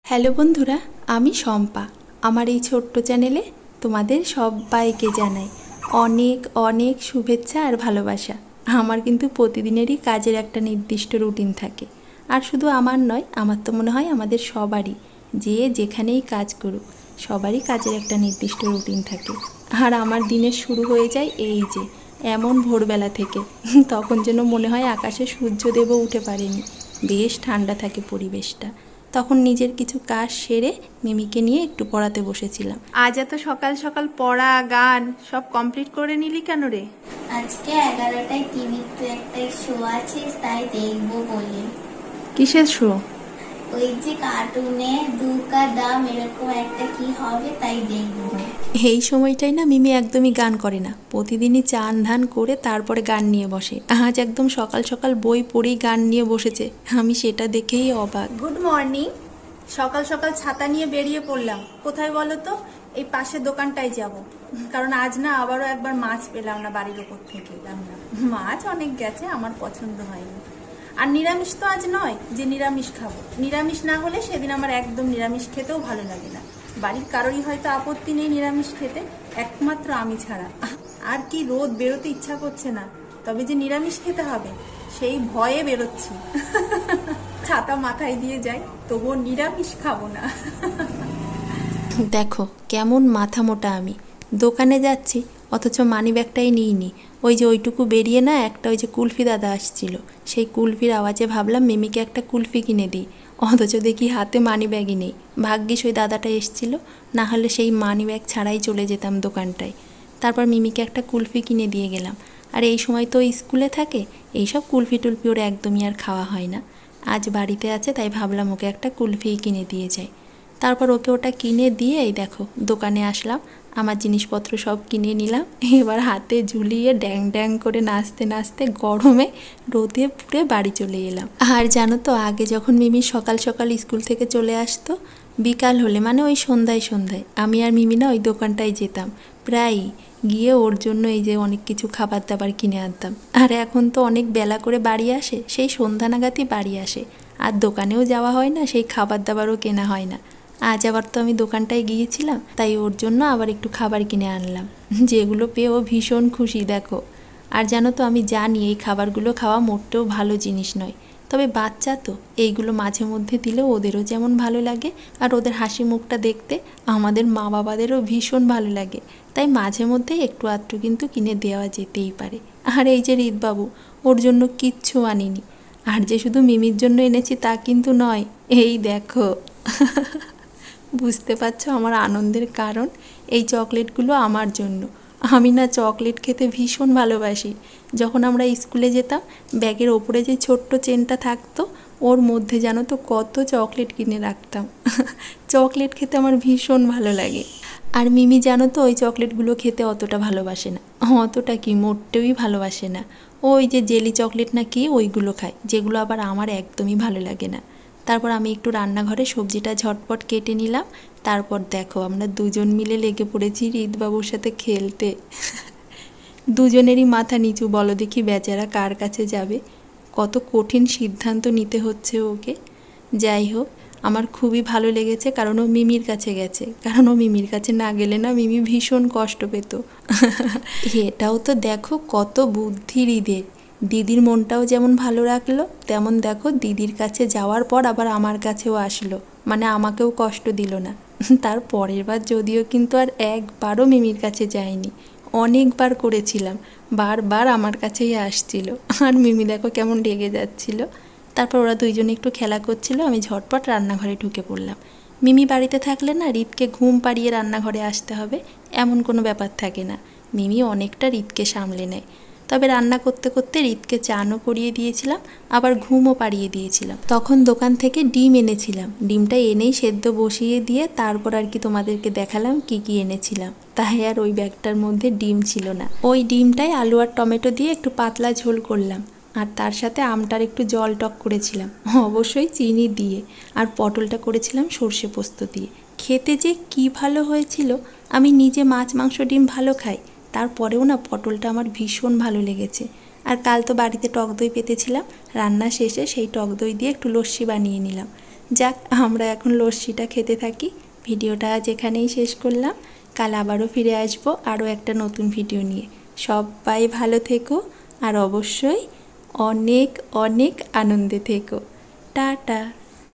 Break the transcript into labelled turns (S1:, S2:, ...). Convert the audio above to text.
S1: Hello বন্ধুরা, আমি শম্পা। আমার এই ছোট্ট চ্যানেলে তোমাদের সবাইকে জানাই অনেক অনেক শুভেচ্ছা আর ভালোবাসা। আমার কিন্তু প্রতিদিনেরই কাজের একটা নির্দিষ্ট রুটিন থাকে, আর শুধু আমার নয়, আমার তো মনে হয় আমাদের সবারই, যে যেখানেই কাজ করুক সবারই কাজের একটা নির্দিষ্ট রুটিন থাকে। আর আমার দিনের শুরু হয়ে যায় এই যে এমন ভোরবেলা থেকে, তখন যেন মনে হয় আকাশে সূর্যদেবও উঠে পারেনি, বেশ ঠান্ডা থাকে পরিবেশটা। তখন নিজের কিছু কাজ সেরে মিমিকে নিয়ে একটু পড়াতে বসেছিলাম। আজ এত সকাল সকাল পড়া গান সব কমপ্লিট করে নিলি কেন রে?
S2: আজকে 11টায় টিভিতে একটা শো আছে, তাই দেখবো বলে।
S1: কিসের শো?
S2: ওই যে কার্টুনে দুকা দাম এরকম একটা কি হবে, তাই দেখবো।
S1: এই সময়টাই না মিমি একদমই গান করে না, প্রতিদিনই চান ধান করে তারপরে গান নিয়ে বসে। আজ একদম সকাল সকাল বই পড়েই গান নিয়ে বসেছে, আমি সেটা দেখেই অবাক। Good morning. সকাল সকাল ছাতা নিয়ে বেরিয়ে পড়লাম। কোথায় বলো তো? এই পাশের দোকানটায় যাব, কারণ আজ না আবারও একবার মাছ পেলাম না বাড়ির ওপর থেকে। রান্না মাছ অনেক গেছে, আমার পছন্দ হয়নি। আর নিরামিষ তো আজ নয় যে নিরামিষ খাবো, নিরামিষ না হলে সেদিন আমার একদম নিরামিষ খেতেও ভালো লাগে না। বাড়ির কারোরই হয়তো আপত্তি নেই নিরামিষ খেতে, একমাত্র আমি ছাড়া। আর কি রোদ, বেরোতে ইচ্ছা করছে না, তবে যে নিরামিষ খেতে হবে সেই ভয়ে বেরোচ্ছি। ছাতা মাথায় দিয়ে যাই, তবুও নিরামিষ খাবো না। দেখো কেমন মাথা মোটা আমি, দোকানে যাচ্ছি অথচ মানি ব্যাগটাই নিইনি। ওই যে ওইটুকু বেরিয়ে না একটা ওই যে কুলফি দাদা আসছিল, সেই কুলফির আওয়াজে ভাবলাম মিমিকে একটা কুলফি কিনে দিই, অথচ দেখি হাতে মানি ব্যাগই নেই। ভাগ্যিস ওই দাদাটা এসছিল, না হলে সেই মানি ব্যাগ ছাড়াই চলে যেতাম দোকানটায়। তারপর মিমিকে একটা কুলফি কিনে দিয়ে গেলাম। আর এই সময় তো স্কুলে থাকে, এইসব কুলফি টুলফি ওর একদমই আর খাওয়া হয় না। আজ বাড়িতে আছে তাই ভাবলাম ওকে একটা কুলফিই কিনে দিয়ে যাই। তারপর ওকে ওটা কিনে দিয়ে এই দেখো দোকানে আসলাম, আমার জিনিসপত্র সব কিনে নিলাম। এবার হাতে ঝুলিয়ে ড্যাং ড্যাং করে নাচতে নাচতে গরমে রোদে পুড়ে বাড়ি চলে এলাম। আর জানো তো, আগে যখন মিমি সকাল সকাল স্কুল থেকে চলে আসতো, বিকাল হলে মানে ওই সন্ধ্যায় সন্ধ্যায় আমি আর মিমি না ওই দোকানটায় যেতাম প্রায়ই, গিয়ে ওর জন্য এই যে অনেক কিছু খাবার দাবার কিনে আনতাম। আর এখন তো অনেক বেলা করে বাড়ি আসে, সেই সন্ধ্যা নাগাদই বাড়ি আসে, আর দোকানেও যাওয়া হয় না, সেই খাবার দাবারও কেনা হয় না। আজ আবার তো আমি দোকানটায় গিয়েছিলাম, তাই ওর জন্য আবার একটু খাবার কিনে আনলাম, যেগুলো পেয়ে ও ভীষণ খুশি দেখো। আর জানো তো, আমি জানি এই খাবারগুলো খাওয়া মোটেও ভালো জিনিস নয়, তবে বাচ্চা তো এইগুলো মাঝে মধ্যে দিলেও ওদেরও যেমন ভালো লাগে, আর ওদের হাসি মুখটা দেখতে আমাদের মা বাবাদেরও ভীষণ ভালো লাগে, তাই মাঝে মধ্যেই একটু আধটু কিন্তু কিনে দেওয়া যেতেই পারে। আর এই যে হৃদবাবু, ওর জন্য কিচ্ছু আনিনি, আর যে শুধু মিমির জন্য এনেছি তা কিন্তু নয়, এই দেখো। বুঝতে পারছো আমার আনন্দের কারণ? এই চকলেটগুলো আমার জন্য। আমি না চকলেট খেতে ভীষণ ভালোবাসি। যখন আমরা স্কুলে যেতাম, ব্যাগের ওপরে যে ছোট্ট চেনটা থাকতো, ওর মধ্যে জানো তো কত চকলেট কিনে রাখতাম। চকলেট খেতে আমার ভীষণ ভালো লাগে। আর মিমি জানো তো ওই চকলেটগুলো খেতে অতটা ভালোবাসে না, অতটা কি মোটেই ভালোবাসে না। ওই যে জেলি চকলেট না কি ওইগুলো খায়, যেগুলো আবার আমার একদমই ভালো লাগে না। তারপর আমি একটু রান্নাঘরে সবজিটা ঝটপট কেটে নিলাম। তারপর দেখো আমরা দুজন মিলে লেগে পড়েছি হৃদবাবুর সাথে খেলতে। দুজনেরই মাথা নিচু, বলো দেখি বেচারা কার কাছে যাবে, কত কঠিন সিদ্ধান্ত নিতে হচ্ছে ওকে। যাই হোক, আমার খুবই ভালো লেগেছে, কারণ ও মিমির কাছে গেছে, কারণ ও মিমির কাছে না গেলে না মিমি ভীষণ কষ্ট পেত। এটাও তো দেখো কত বুদ্ধির ঈদের, দিদির মনটাও যেমন ভালো রাখলো, তেমন দেখো দিদির কাছে যাওয়ার পর আবার আমার কাছেও আসলো, মানে আমাকেও কষ্ট দিল না। তার পরের বার যদিও কিন্তু আর একবারও মিমির কাছে যায়নি, অনেকবার করেছিলাম, বারবার আমার কাছেই আসছিল। আর মিমি দেখো কেমন রেগে যাচ্ছিল। তারপর ওরা দুইজনে একটু খেলা করছিল, আমি ঝটপট রান্নাঘরে ঢুকে পড়লাম। মিমি বাড়িতে থাকলে না রিতকে ঘুম পাড়িয়ে রান্নাঘরে আসতে হবে এমন কোনো ব্যাপার থাকে না, মিমি অনেকটা রিতকে সামলে নেয়। তবে রান্না করতে করতে রিতকে চানও করিয়ে দিয়েছিলাম, আবার ঘুমও পাড়িয়ে দিয়েছিলাম। তখন দোকান থেকে ডিম এনেছিলাম, ডিমটা এনেই সেদ্ধ বসিয়ে দিয়ে তারপর আর কি তোমাদেরকে দেখালাম কি কি এনেছিলাম। তাই আর ওই ব্যাগটার মধ্যে ডিম ছিল না, ওই ডিমটাই আলু আর টমেটো দিয়ে একটু পাতলা ঝোল করলাম, আর তার সাথে আমটার একটু জল টক করেছিলাম, অবশ্যই চিনি দিয়ে। আর পটলটা করেছিলাম সর্ষে পোস্ত দিয়ে। খেতে যে কি ভালো হয়েছিল! আমি নিজে মাছ মাংস ডিম ভালো খাই, তারপরেও না পটলটা আমার ভীষণ ভালো লেগেছে। আর কাল তো বাড়িতে টক দই পেতেছিলাম, রান্না শেষে সেই টক দই দিয়ে একটু লস্যি বানিয়ে নিলাম। যাক, আমরা এখন লস্যিটা খেতে থাকি। ভিডিওটা আজ এখানেই শেষ করলাম। কাল আবারও ফিরে আসবো আরও একটা নতুন ভিডিও নিয়ে। সবাই ভালো থেকো আর অবশ্যই অনেক অনেক আনন্দে থেকো। টাটা।